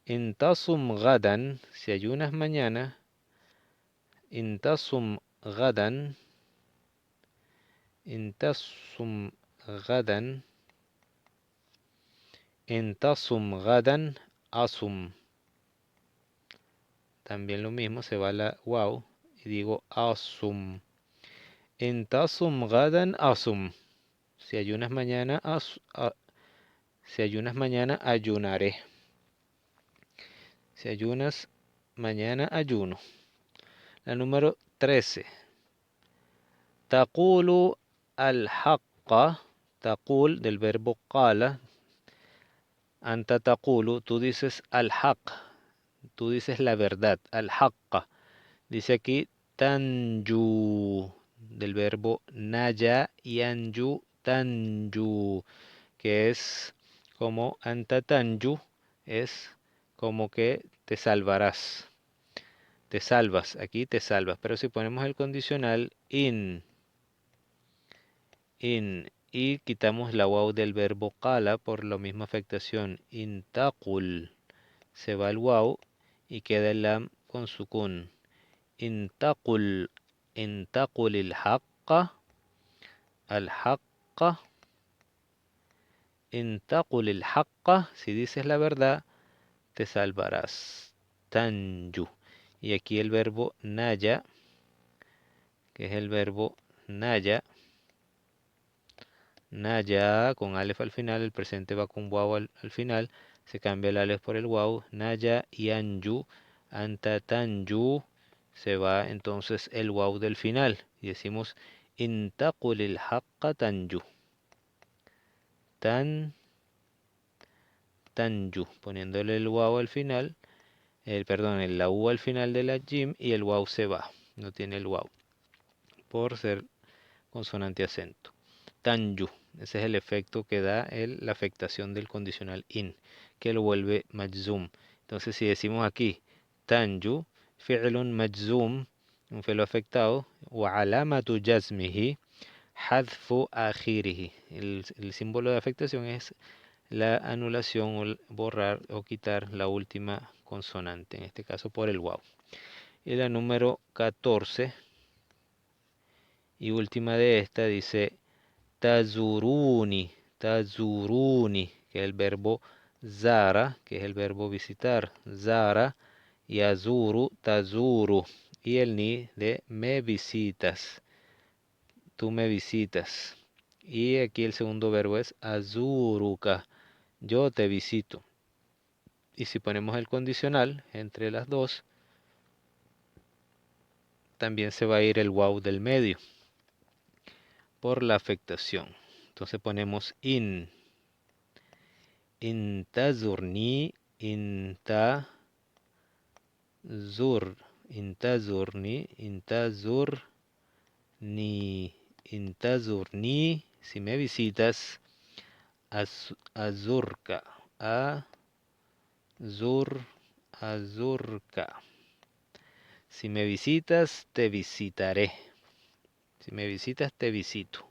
gadan, si ayunas mañana. Intasum gadan, intasum gadan, intasum gadan, asum. También lo mismo, se va la waw y digo asum. Intasum gadan asum. Si ayunas mañana, si ayunas mañana, ayunaré. Si ayunas mañana, ayuno. La número 13. Taqulu al-haqqa. Taqul, del verbo qala. Anta taqulu, tú dices al-haq. Tú dices la verdad. Al-haqqa. Dice aquí tanju. del verbo naya, yanyu, tanyu, que es como anta tanyu, es como que te salvarás, te salvas, aquí te salvas. Pero si ponemos el condicional y quitamos la waw del verbo qala por la misma afectación, intaqul, se va el waw y queda el lam con sukun. Intaqul, intaqul el haqqa, al haqqa, intaqul el haqqa, si dices la verdad, te salvarás. Tanju. Y aquí el verbo naya, que es el verbo naya, naya con alef al final, el presente va con waw al final, se cambia el alef por el waw, naya y anju, anta tanju, se va entonces el waw del final y decimos intaqul el haqqa tanju, tan tanju, poniéndole el waw al final, la u al final de la jim y el waw se va, no tiene el waw por ser consonante acento. Tanju, ese es el efecto que da la afectación del condicional in, que lo vuelve majzum. Entonces si decimos aquí tanju, fi'lun majzum, un fi'lo afectado, wa alamatu jazmihi, hadfu akhirihi. El símbolo de afectación es la anulación o borrar o quitar la última consonante, en este caso por el waw. Y la número 14 y última de esta dice tazuruni, tazuruni, que es el verbo zara, que es el verbo visitar, zara, y azuru, tazuru, y el ni de me visitas, tú me visitas. Y aquí el segundo verbo es azuruka, yo te visito. Y si ponemos el condicional entre las dos, también se va a ir el waw del medio por la afectación. Entonces ponemos intazurni, intazur, intazurni, intazurni, si me visitas, azurka, azurka. Si me visitas, te visitaré. Si me visitas, te visito.